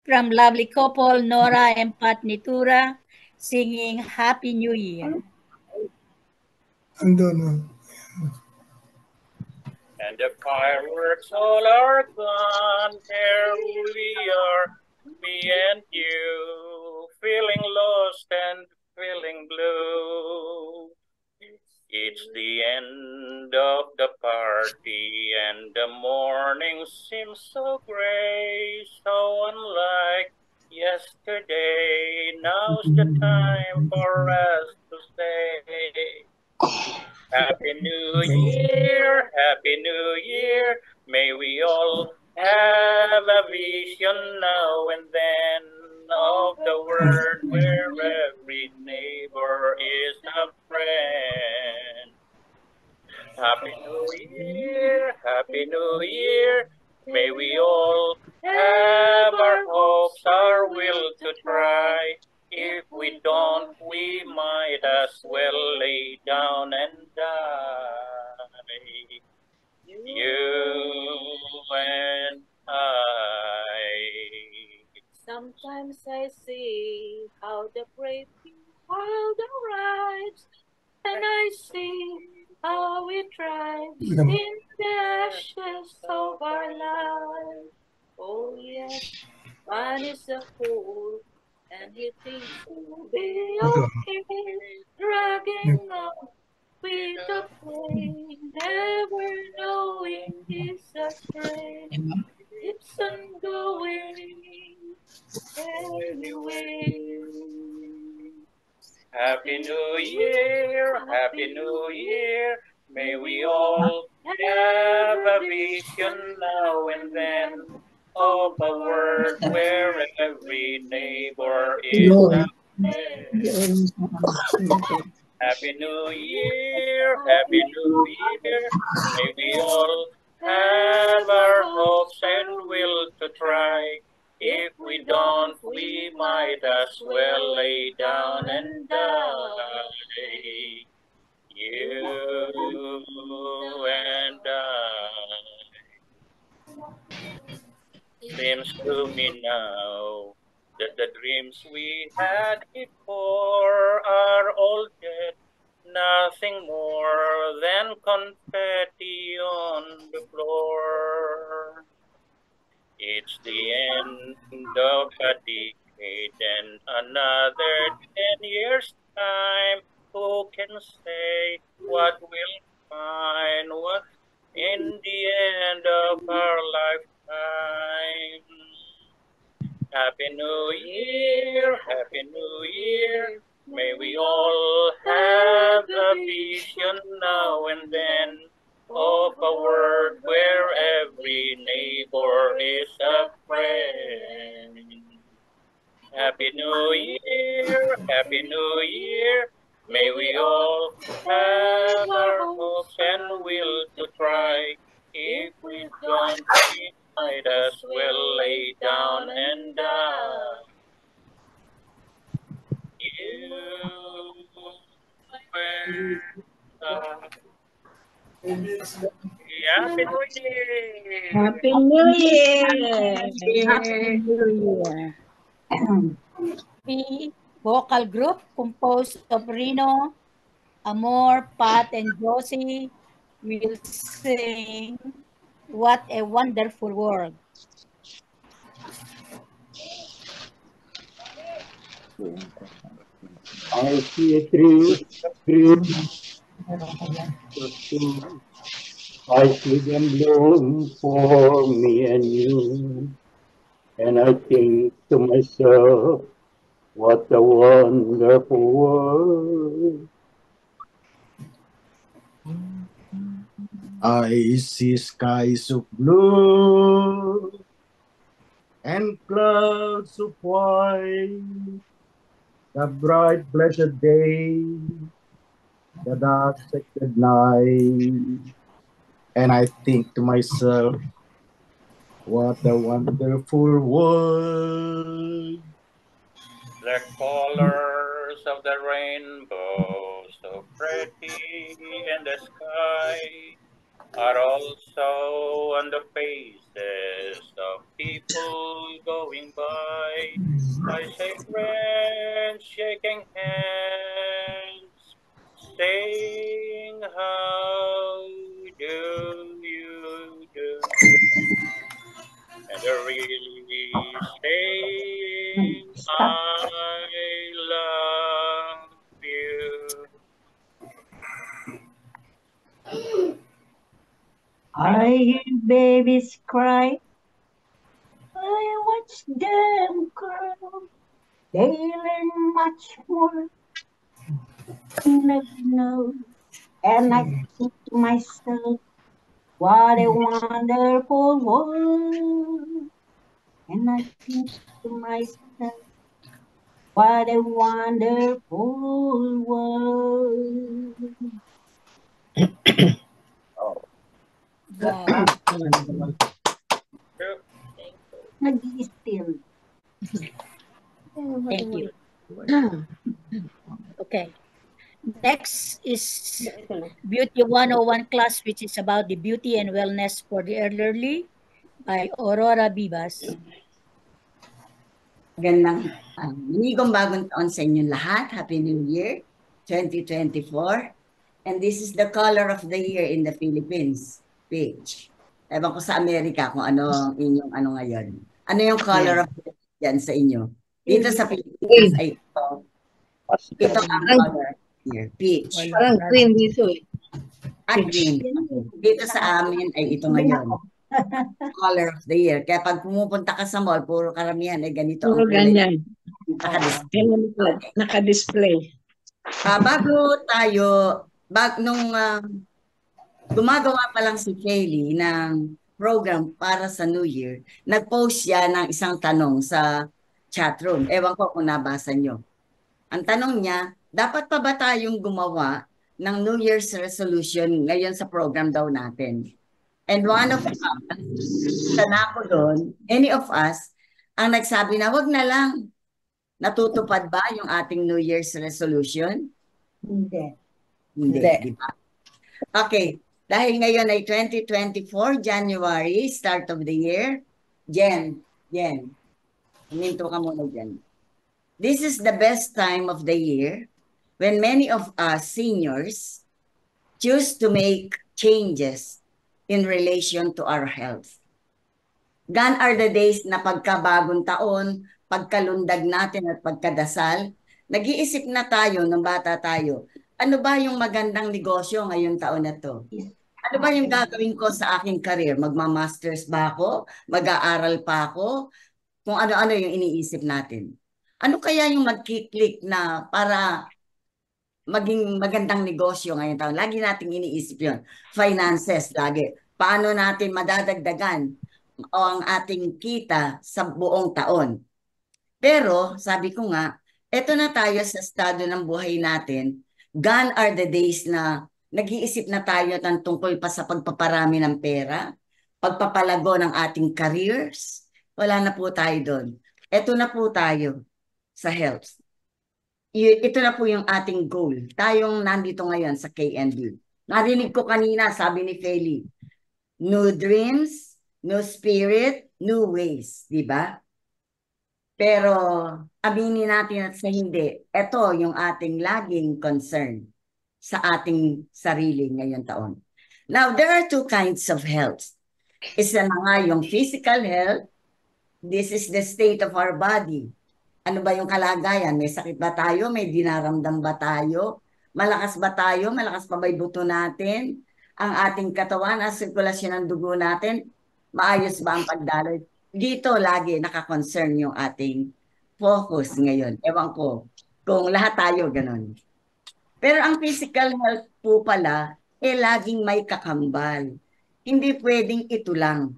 from lovely couple Nora and Pat Nitura singing Happy New Year. Andun. And the fireworks all are gone. Here we are, me and you, feeling lost and feeling blue. It's the end of the party, and the morning seems so gray, so unlike yesterday. Now's the time for us to say Happy New Year, Happy New Year. May we all have a vision now and then of the world where every neighbor is a friend. Happy New Year, Happy New Year. May we all have our hopes, our will to try. If we don't, we might as well lay down and die. You and I. Sometimes I see how the brave world arrives, and I see how we thrive in the ashes of our lives. Oh yes, man is a fool, and he thinks he'll be okay, dragging on with the pain, never knowing he's astray. Keeps on going anyway. Happy New Year, Happy New Year. May we all have a vision now and then of a world where every neighbor is a friend. Happy New Year, Happy New Year. May we all have our hopes and will to try. If we don't, we might as well lay down and die. You and I. Seems to me now that the dreams we had before are all dead. Nothing more than confetti on the floor. It's the end of a decade and another 10 years' time. Who can say what we'll find? What in the end of our lifetime? Happy New Year, Happy New Year. May we all have a vision now and then of a world where every neighbor is a friend. Happy New Year, Happy New Year. May we all have our hopes and will to try. If we don't, we might as well lay down and die. You and I. Happy New Year! Happy New Year! Happy New Year! The vocal group composed of Rino, Amor, Pat, and Josie will sing What a Wonderful World. I see a tree of green, I see them bloom for me and you. And I think to myself, what a wonderful world. I see skies of blue and clouds of white, the bright blessed day, the dark sacred night. And I think to myself, what a wonderful world. The colors of the rainbow, so pretty in the sky. are also on the faces of people going by. I shake friends, shaking hands, saying, how do you do? And they're really saying, I love you. I hear babies cry. I watch them grow. They learn much more than I know. And I think to myself, what a wonderful world. And I think to myself, what a wonderful world. Wow. Nag-i-still. Thank you. Okay. Next is Beauty 101 class, which is about the beauty and wellness for the elderly by Aurora Vivas. Magandang linigong bagong taon sa inyong lahat. Happy New Year 2024. And this is the color of the year in the Philippines page. Ewan ko sa Amerika kung ano ang inyong ano ngayon. Ano yung color of the year yan sa inyo? Dito sa Pilipinas ay ito. Ito ang color of the year, peach. Parang green dito eh. At green. Dito sa amin ay ito ngayon. Color of the year. Kaya pag pumupunta ka sa mall, puro karamihan ay ganito ang Puro kulay. ganyan. Naka-display. Naka-display. Nung gumagawa pa lang si Kaylee ng program para sa New Year, nag-post siya ng isang tanong sa chatroom. Ewan ko kung nabasa nyo. Ang tanong niya, dapat pa ba tayong gumawa ng New Year's resolution ngayon sa program daw natin? And one of us, sana ko doon, any of us, ang nagsabi na wag na lang. Natutupad ba yung ating New Year's resolution? Hindi. Hindi. Di ba? Okay. Dahil ngayon ay 2024, January, start of the year. Jen, huminto ka muna dyan. This is the best time of the year when many of us seniors choose to make changes in relation to our health. Gone are the days na pagkabagong taon, pagkalundag natin at pagkadasal, nag-iisip na tayo ng bata tayo, ano ba yung magandang negosyo ngayong taon na to? Ano ba yung gagawin ko sa aking career? Magma-masters ba ako? Mag-aaral pa ako? Kung ano-ano yung iniisip natin. Ano kaya yung mag-click na para maging magandang negosyo ngayong taon? Lagi nating iniisip yun. Finances, lagi. Paano natin madadagdagan o ang ating kita sa buong taon? Pero, sabi ko nga, eto na tayo sa estado ng buhay natin. Gone are the days na nag-iisip na tayo ng tungkol pa sa pagpaparami ng pera, pagpapalago ng ating careers. Wala na po tayo doon. Eto na po tayo sa health. Ito na po yung ating goal. Tayong nandito ngayon sa KND. Narinig ko kanina, sabi ni Feli, new dreams, new spirit, new ways. Diba? Pero aminin natin at sa hindi, ito yung ating laging concern sa ating sarili ngayong taon. Now, there are two kinds of health. Isa na nga yung physical health. This is the state of our body. Ano ba yung kalagayan? May sakit ba tayo? May dinaramdam ba tayo? Malakas ba tayo? Malakas pa ba yung buto natin? Ang ating katawan, ang sirkulasyon ng dugo natin, maayos ba ang pagdaloy? Dito lagi nakakoncern yung ating focus ngayon. Ewan ko kung lahat tayo ganun. Pero ang physical health po pala, laging may kakambal. Hindi pwedeng ito lang.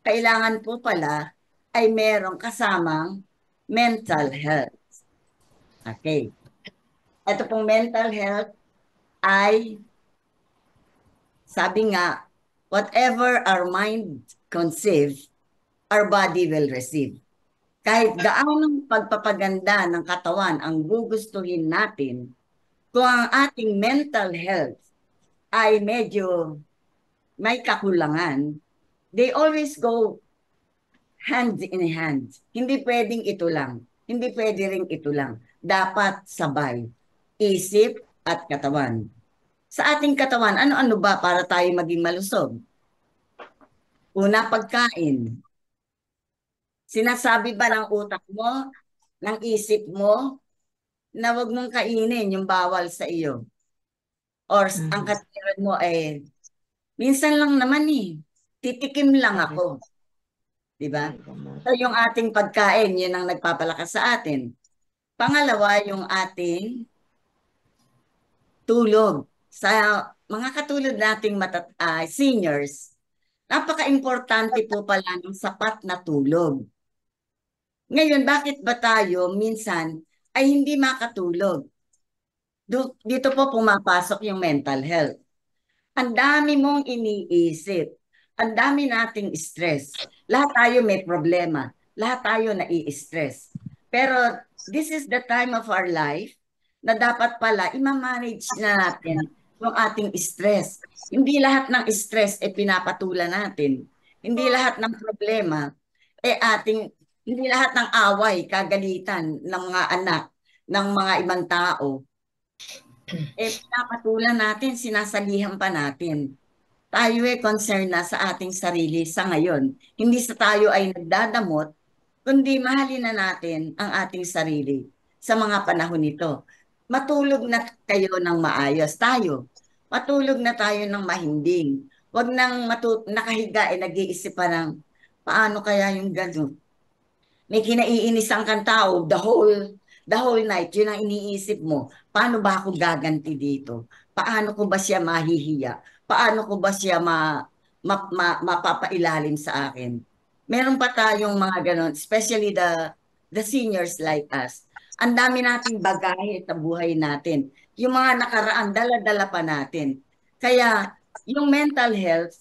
Kailangan po pala ay merong kasamang mental health. Okay. Ito pong mental health ay, sabi nga, whatever our mind conceive, our body will receive. Kahit gaanong pagpapaganda ng katawan ang gugustuhin natin, kung ang ating mental health ay medyo may kakulangan, they always go hand in hand. Hindi pwedeng ito lang. Hindi pwede ring ito lang. Dapat sabay. Isip at katawan. Sa ating katawan, ano-ano ba para tayo maging malusog? Una, pagkain. Sinasabi ba ng utak mo, ng isip mo, na wag mong kainin yung bawal sa iyo? Or ang katwiran mo ay, minsan lang naman titikim lang ako. Diba? So yung ating pagkain, yun ang nagpapalakas sa atin. Pangalawa, yung ating tulog. Sa mga katulad nating seniors, napaka-importante po pala ng sapat na tulog. Ngayon, bakit ba tayo minsan ay hindi makatulog? Dito po pumapasok yung mental health. Ang dami mong iniisip. Ang dami nating stress. Lahat tayo may problema. Lahat tayo nai-stress. Pero this is the time of our life na dapat pala i-manage na natin yung ating stress. Hindi lahat ng stress pinapatulan natin. Hindi lahat ng problema hindi lahat ng away, kagalitan ng mga anak, ng mga ibang tao, pinapatulan natin, sinasalihan pa natin. Tayo concerned na sa ating sarili sa ngayon. Hindi sa tayo ay nagdadamot, kundi mahalin na natin ang ating sarili sa mga panahon nito. Matulog na kayo ng maayos. Tayo, matulog na tayo ng mahimbing. Huwag nang nakahiga nag-iisip pa ng paano kaya yung gano'n. May kinaiinisan kang tao the whole night, yun ang iniisip mo. Paano ba ako gaganti dito? Paano ko ba siya mahihiya? Paano ko ba siya mapapailalim sa akin? Meron pa tayong mga ganon, especially the seniors like us. Ang dami nating bagahe sa buhay natin. Yung mga nakaraan, dala-dala pa natin. Kaya yung mental health,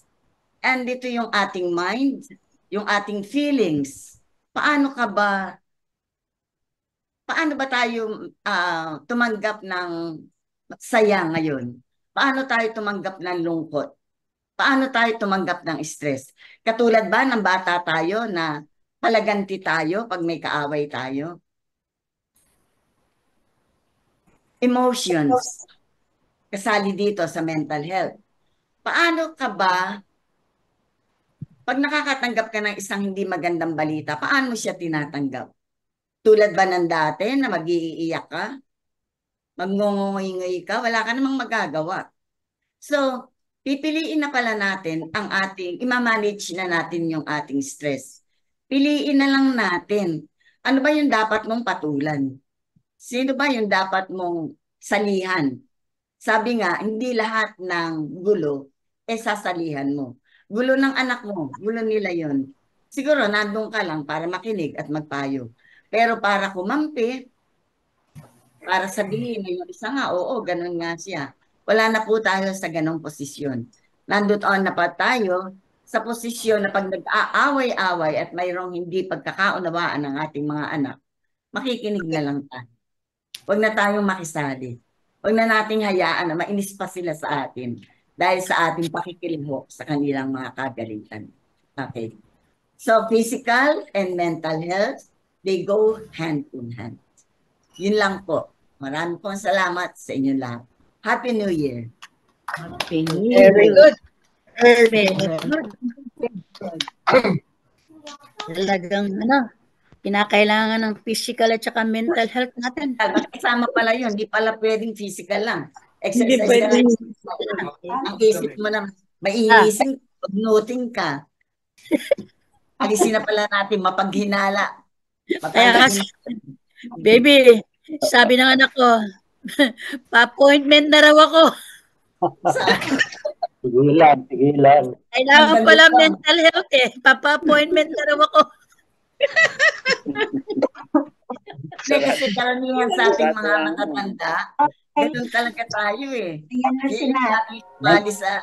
and dito yung ating mind, yung ating feelings, paano ba tayo tumanggap ng saya ngayon? Paano tayo tumanggap ng lungkot? Paano tayo tumanggap ng stress? Katulad ba ng bata tayo na palaganti tayo pag may kaaway tayo? Emotions, kasali dito sa mental health. Paano ka ba, pag nakakatanggap ka ng isang hindi magandang balita, paano mo siya tinatanggap? Tulad ba ng dati na mag-iiyak ka? Magngungungoy ka? Wala ka namang magagawa. So, pipiliin na pala natin i-manage na natin yung ating stress. Piliin na lang natin. Ano ba yung dapat mong patulan? Sino ba yung dapat mong salihan? Sabi nga, hindi lahat ng gulo sasalihan mo. Gulo ng anak mo, gulo nila yon. Siguro nandun ka lang para makinig at magpayo. Pero para kumampi, para sabihin na yung isa nga, oo, ganun nga siya. Wala na po tayo sa ganong posisyon. Nandoon na pa tayo sa posisyon na pag nag-aaway-away at mayroong hindi pagkakaunawaan ng ating mga anak, makikinig na lang tayo. Huwag na tayong makisali. Huwag na nating hayaan na mainis pa sila sa atin dahil sa ating pakikilihok sa kanilang mga kagalitan. Okay. So, physical and mental health, they go hand in hand. Yun lang po. Maraming pong salamat sa inyo lahat. Happy New Year. Happy New Year. Very good. Talagang kinakailangan ng physical at saka mental health natin. Kasama pala yun. Hindi pala pwedeng physical lang. Hindi Exercise pwede. ka lang. Ang isip mo na maiising, pagnoting ka. Alisin na pala natin mapaghinala. Kaya baby, sabi ng anak ko, pa-appointment na raw ako. Tigilan. Kailangan pala mental health Pa-appointment na raw ako. Kasi karamihan sa ating mga matatanda, ganun talaga tayo Ayan na sila. Bali sa